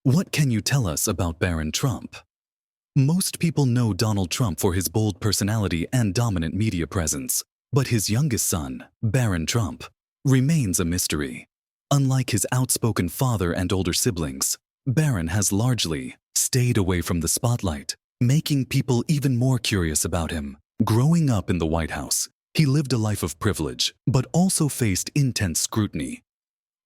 What can you tell us about Barron Trump? Most people know Donald Trump for his bold personality and dominant media presence, but his youngest son, Barron Trump, remains a mystery. Unlike his outspoken father and older siblings, Barron has largely stayed away from the spotlight, making people even more curious about him. Growing up in the White House, he lived a life of privilege, but also faced intense scrutiny.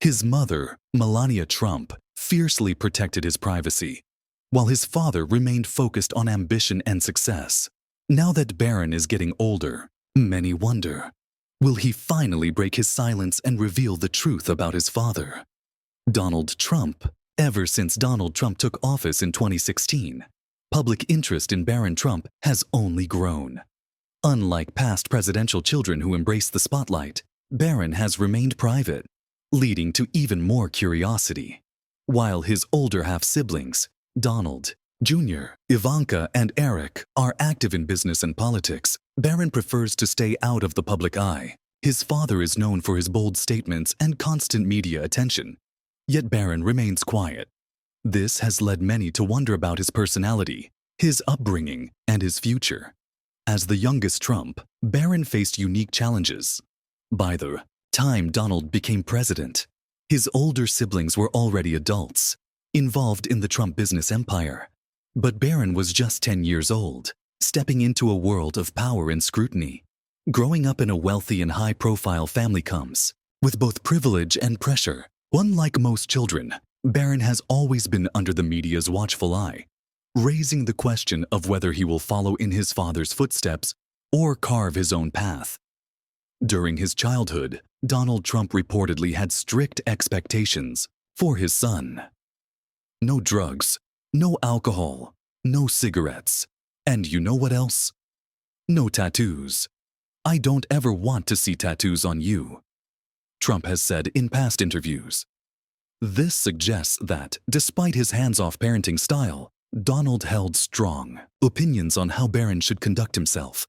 His mother, Melania Trump, fiercely protected his privacy, while his father remained focused on ambition and success. Now that Barron is getting older, many wonder, will he finally break his silence and reveal the truth about his father? Donald Trump. Ever since Donald Trump took office in 2016, public interest in Barron Trump has only grown. Unlike past presidential children who embrace the spotlight, Barron has remained private, leading to even more curiosity. While his older half-siblings, Donald Jr., Ivanka, and Eric, are active in business and politics, Barron prefers to stay out of the public eye. His father is known for his bold statements and constant media attention, yet Barron remains quiet. This has led many to wonder about his personality, his upbringing, and his future. As the youngest Trump, Barron faced unique challenges. By the time Donald became president, his older siblings were already adults, involved in the Trump business empire. But Barron was just 10 years old, stepping into a world of power and scrutiny. Growing up in a wealthy and high-profile family comes with both privilege and pressure. Unlike most children, Barron has always been under the media's watchful eye, raising the question of whether he will follow in his father's footsteps or carve his own path. During his childhood, Donald Trump reportedly had strict expectations for his son. No drugs, no alcohol, no cigarettes, and you know what else? No tattoos. "I don't ever want to see tattoos on you," Trump has said in past interviews. This suggests that, despite his hands-off parenting style, Donald held strong opinions on how Barron should conduct himself.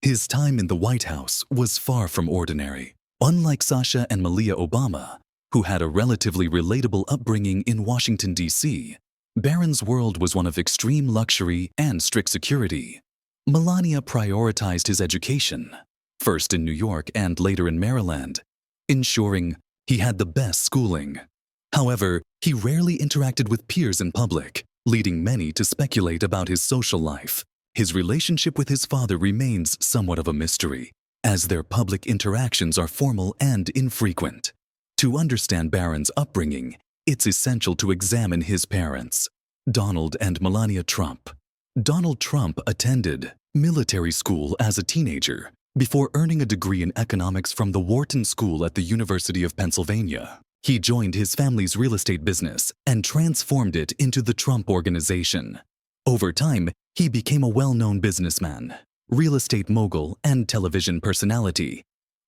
His time in the White House was far from ordinary. Unlike Sasha and Malia Obama, who had a relatively relatable upbringing in Washington, D.C., Barron's world was one of extreme luxury and strict security. Melania prioritized his education, first in New York and later in Maryland, ensuring he had the best schooling. However, he rarely interacted with peers in public, leading many to speculate about his social life. His relationship with his father remains somewhat of a mystery, as their public interactions are formal and infrequent. To understand Barron's upbringing, it's essential to examine his parents, Donald and Melania Trump. Donald Trump attended military school as a teenager before earning a degree in economics from the Wharton School at the University of Pennsylvania. He joined his family's real estate business and transformed it into the Trump Organization. Over time, he became a well-known businessman, real estate mogul, and television personality,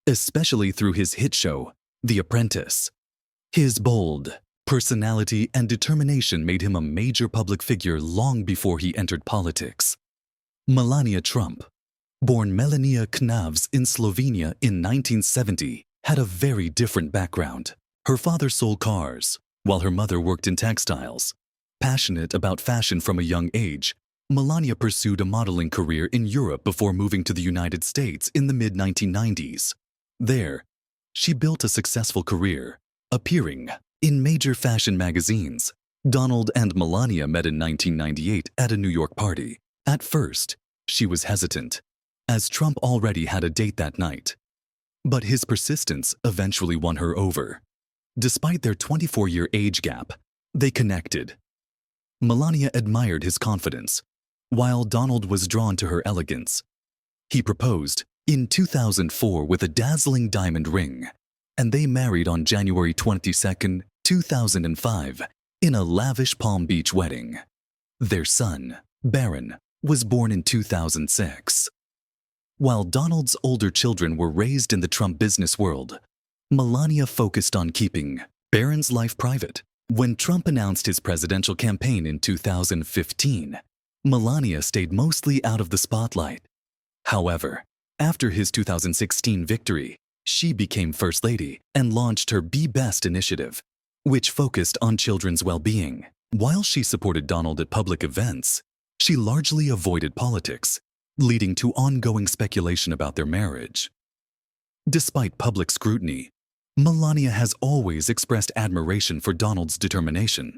especially through his hit show, The Apprentice. His bold personality and determination made him a major public figure long before he entered politics. Melania Trump, born Melania Knavs in Slovenia in 1970, had a very different background. Her father sold cars, while her mother worked in textiles. Passionate about fashion from a young age, Melania pursued a modeling career in Europe before moving to the United States in the mid-1990s. There, she built a successful career, appearing in major fashion magazines. Donald and Melania met in 1998 at a New York party. At first, she was hesitant, as Trump already had a date that night. But his persistence eventually won her over. Despite their 24-year age gap, they connected. Melania admired his confidence, while Donald was drawn to her elegance. He proposed in 2004 with a dazzling diamond ring, and they married on January 22, 2005, in a lavish Palm Beach wedding. Their son, Barron, was born in 2006. While Donald's older children were raised in the Trump business world, Melania focused on keeping Barron's life private. When Trump announced his presidential campaign in 2015, Melania stayed mostly out of the spotlight. However, after his 2016 victory, she became First Lady and launched her Be Best initiative, which focused on children's well-being. While she supported Donald at public events, she largely avoided politics, leading to ongoing speculation about their marriage. Despite public scrutiny, Melania has always expressed admiration for Donald's determination.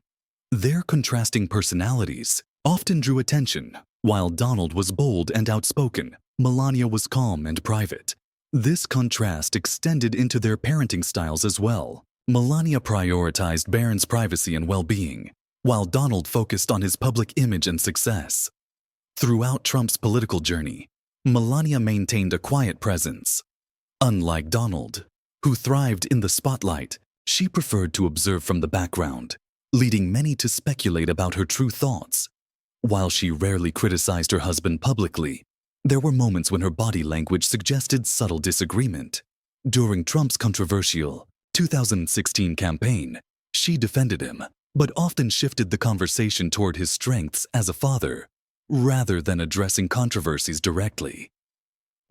Their contrasting personalities often drew attention. While Donald was bold and outspoken, Melania was calm and private. This contrast extended into their parenting styles as well. Melania prioritized Barron's privacy and well-being, while Donald focused on his public image and success. Throughout Trump's political journey, Melania maintained a quiet presence. Unlike Donald, who thrived in the spotlight, she preferred to observe from the background, leading many to speculate about her true thoughts. While she rarely criticized her husband publicly, there were moments when her body language suggested subtle disagreement. During Trump's controversial 2016 campaign, she defended him, but often shifted the conversation toward his strengths as a father, rather than addressing controversies directly.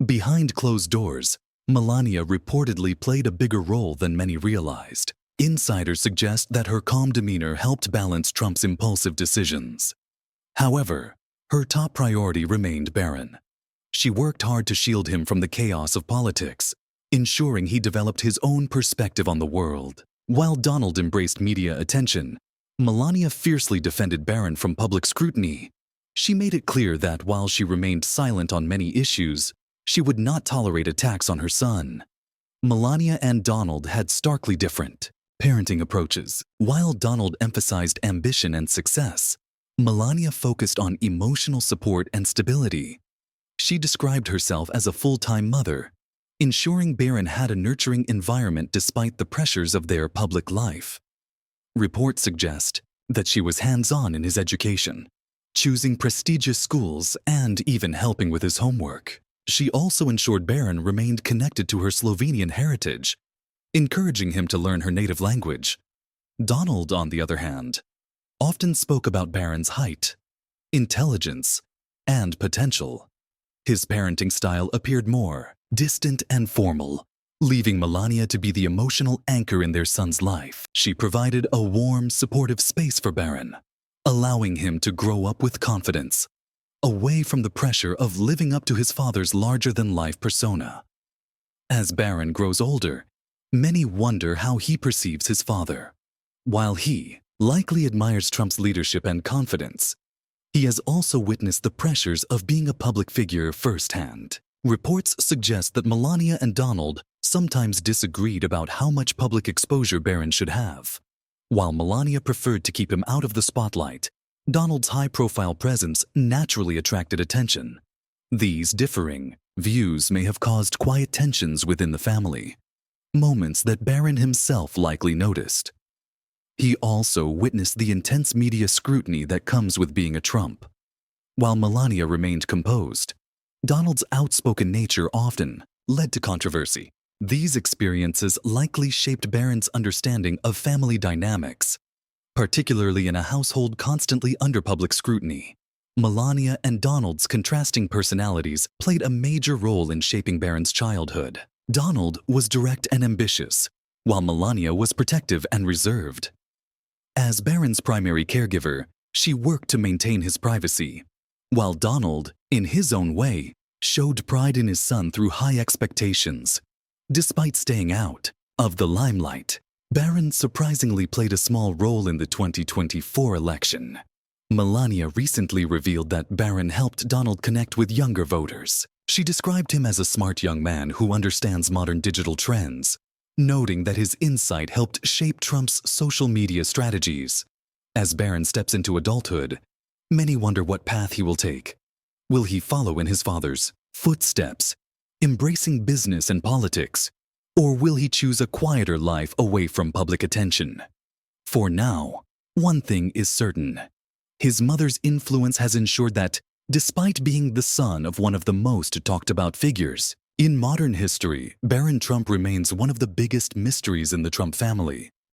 Behind closed doors, Melania reportedly played a bigger role than many realized. Insiders suggest that her calm demeanor helped balance Trump's impulsive decisions. However, her top priority remained Barron. She worked hard to shield him from the chaos of politics, ensuring he developed his own perspective on the world. While Donald embraced media attention, Melania fiercely defended Barron from public scrutiny. She made it clear that while she remained silent on many issues, she would not tolerate attacks on her son. Melania and Donald had starkly different parenting approaches. While Donald emphasized ambition and success, Melania focused on emotional support and stability. She described herself as a full-time mother, ensuring Barron had a nurturing environment despite the pressures of their public life. Reports suggest that she was hands-on in his education, choosing prestigious schools and even helping with his homework. She also ensured Barron remained connected to her Slovenian heritage, encouraging him to learn her native language. Donald, on the other hand, often spoke about Barron's height, intelligence, and potential. His parenting style appeared more distant and formal, leaving Melania to be the emotional anchor in their son's life. She provided a warm, supportive space for Barron, allowing him to grow up with confidence, away from the pressure of living up to his father's larger-than-life persona. As Barron grows older, many wonder how he perceives his father. While he likely admires Trump's leadership and confidence, he has also witnessed the pressures of being a public figure firsthand. Reports suggest that Melania and Donald sometimes disagreed about how much public exposure Barron should have. While Melania preferred to keep him out of the spotlight, Donald's high-profile presence naturally attracted attention. These differing views may have caused quiet tensions within the family, moments that Barron himself likely noticed. He also witnessed the intense media scrutiny that comes with being a Trump. While Melania remained composed, Donald's outspoken nature often led to controversy. These experiences likely shaped Barron's understanding of family dynamics, particularly in a household constantly under public scrutiny. Melania and Donald's contrasting personalities played a major role in shaping Barron's childhood. Donald was direct and ambitious, while Melania was protective and reserved. As Barron's primary caregiver, she worked to maintain his privacy, while Donald, in his own way, showed pride in his son through high expectations. Despite staying out of the limelight, Barron surprisingly played a small role in the 2024 election. Melania recently revealed that Barron helped Donald connect with younger voters. She described him as a smart young man who understands modern digital trends, noting that his insight helped shape Trump's social media strategies. As Barron steps into adulthood, many wonder what path he will take. Will he follow in his father's footsteps, embracing business and politics, or will he choose a quieter life away from public attention? For now, one thing is certain. His mother's influence has ensured that, despite being the son of one of the most talked-about figures in modern history, Barron Trump remains one of the biggest mysteries in the Trump family.